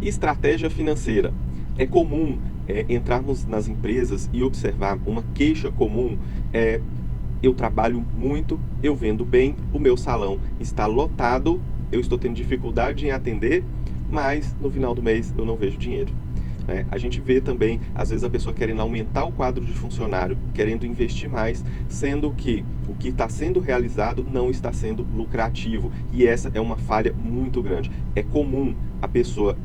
Estratégia financeira. É comum entrarmos nas empresas e observar uma queixa comum. Eu trabalho muito, eu vendo bem, o meu salão está lotado, eu estou tendo dificuldade em atender, mas no final do mês eu não vejo dinheiro. A gente vê também, às vezes, a pessoa querendo aumentar o quadro de funcionário, querendo investir mais, sendo que o que está sendo realizado não está sendo lucrativo. E essa é uma falha muito grande. É comum a pessoa,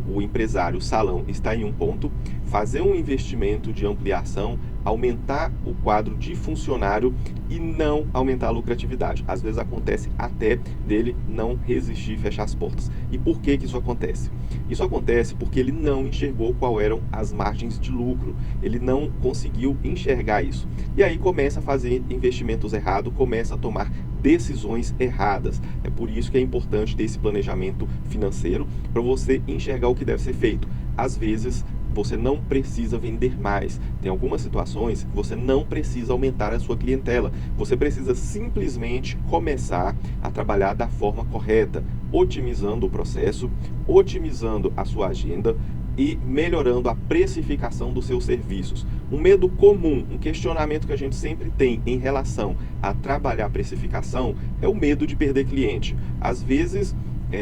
o empresário, o salão, estar em um ponto, fazer um investimento de ampliação, aumentar o quadro de funcionário e não aumentar a lucratividade. Às vezes acontece até dele não resistir e fechar as portas. E por que isso acontece? Isso acontece porque ele não enxergou qual eram as margens de lucro. Ele não conseguiu enxergar isso. E aí começa a fazer investimentos errados, começa a tomar decisões erradas. É por isso que é importante ter esse planejamento financeiro para você enxergar o que deve ser feito. Às vezes, você não precisa vender mais. Tem algumas situações que você não precisa aumentar a sua clientela. Você precisa simplesmente começar a trabalhar da forma correta, otimizando o processo, otimizando a sua agenda e melhorando a precificação dos seus serviços. Um medo comum, um questionamento que a gente sempre tem em relação a trabalhar a precificação é o medo de perder cliente. Às vezes,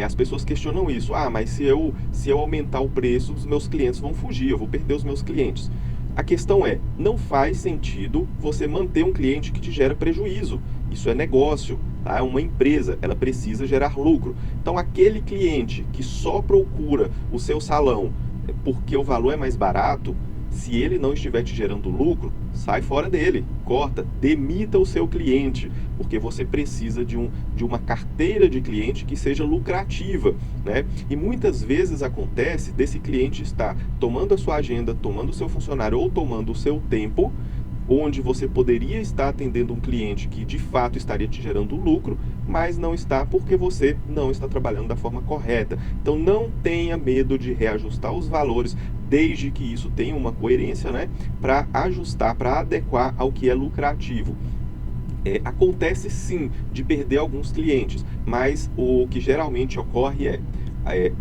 as pessoas questionam isso. Mas se eu aumentar o preço, os meus clientes vão fugir, eu vou perder os meus clientes. A questão é, não faz sentido você manter um cliente que te gera prejuízo. Isso é negócio, tá? É uma empresa, ela precisa gerar lucro. Então, aquele cliente que só procura o seu salão porque o valor é mais barato, se ele não estiver te gerando lucro, sai fora dele, corta, demita o seu cliente, porque você precisa de uma carteira de cliente que seja lucrativa, né? E muitas vezes acontece desse cliente estar tomando a sua agenda, tomando o seu funcionário ou tomando o seu tempo, onde você poderia estar atendendo um cliente que de fato estaria te gerando lucro, mas não está porque você não está trabalhando da forma correta. Então não tenha medo de reajustar os valores, desde que isso tenha uma coerência, né, para ajustar, para adequar ao que é lucrativo. Acontece sim de perder alguns clientes, mas o que geralmente ocorre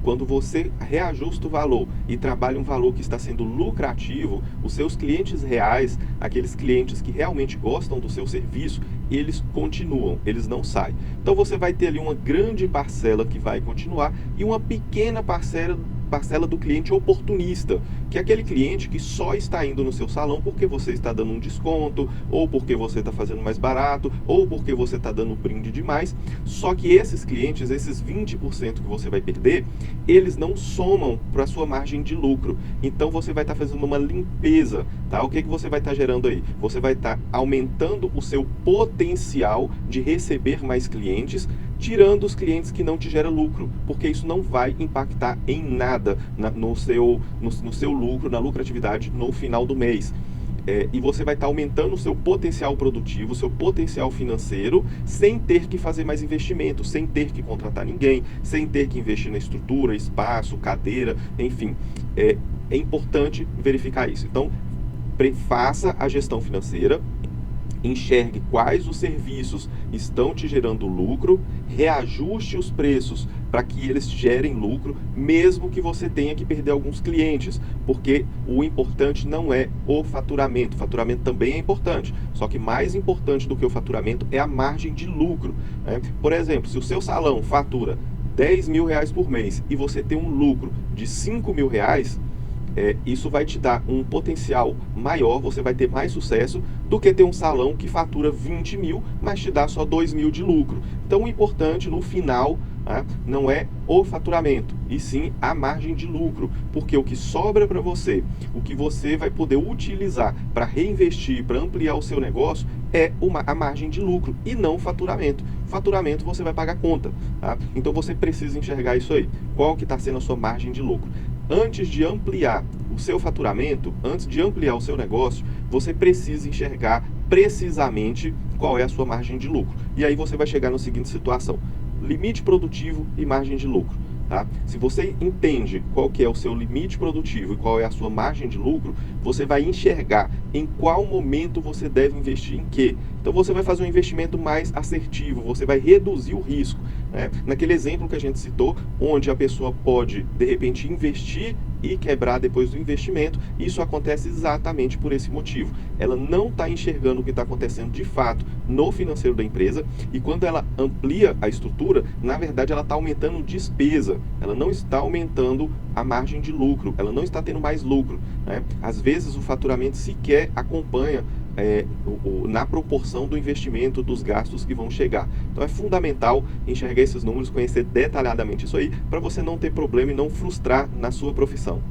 quando você reajusta o valor e trabalha um valor que está sendo lucrativo, os seus clientes reais, aqueles clientes que realmente gostam do seu serviço, eles continuam, eles não saem. Então você vai ter ali uma grande parcela que vai continuar e uma pequena parcela do cliente oportunista, que é aquele cliente que só está indo no seu salão porque você está dando um desconto, ou porque você está fazendo mais barato, ou porque você está dando um brinde demais. Só que esses clientes, esses 20% que você vai perder, eles não somam para a sua margem de lucro. Então você vai estar fazendo uma limpeza, tá? O que você vai estar gerando aí? Você vai estar aumentando o seu potencial de receber mais clientes, tirando os clientes que não te geram lucro, porque isso não vai impactar em nada no seu lucro, na lucratividade no final do mês. E você vai estar aumentando o seu potencial produtivo, o seu potencial financeiro, sem ter que fazer mais investimento, sem ter que contratar ninguém, sem ter que investir na estrutura, espaço, cadeira, enfim. É importante verificar isso. Então, faça a gestão financeira, enxergue quais os serviços estão te gerando lucro, reajuste os preços para que eles gerem lucro, mesmo que você tenha que perder alguns clientes, porque o importante não é o faturamento também é importante, só que mais importante do que o faturamento é a margem de lucro, né? Por exemplo, se o seu salão fatura R$10.000 por mês e você tem um lucro de R$5.000, isso vai te dar um potencial maior, você vai ter mais sucesso do que ter um salão que fatura 20 mil, mas te dá só 2 mil de lucro. Então o importante no final, né, não é o faturamento, e sim a margem de lucro, porque o que sobra para você, o que você vai poder utilizar para reinvestir, para ampliar o seu negócio, é a margem de lucro e não o faturamento. Faturamento você vai pagar conta, tá? Então você precisa enxergar isso aí. Qual que está sendo a sua margem de lucro? Antes de ampliar o seu faturamento, antes de ampliar o seu negócio, você precisa enxergar precisamente qual é a sua margem de lucro. E aí você vai chegar na seguinte situação: limite produtivo e margem de lucro. Tá? Se você entende qual que é o seu limite produtivo e qual é a sua margem de lucro, você vai enxergar em qual momento você deve investir em quê. Então você vai fazer um investimento mais assertivo, você vai reduzir o risco. né? Naquele exemplo que a gente citou, onde a pessoa pode, de repente, investir e quebrar depois do investimento, isso acontece exatamente por esse motivo. Ela não está enxergando o que está acontecendo de fato no financeiro da empresa, e quando ela amplia a estrutura, na verdade ela está aumentando despesa, ela não está aumentando a margem de lucro, ela não está tendo mais lucro, né? Às vezes o faturamento sequer acompanha na proporção do investimento, dos gastos que vão chegar. Então é fundamental enxergar esses números, conhecer detalhadamente isso aí, para você não ter problema e não frustrar na sua profissão.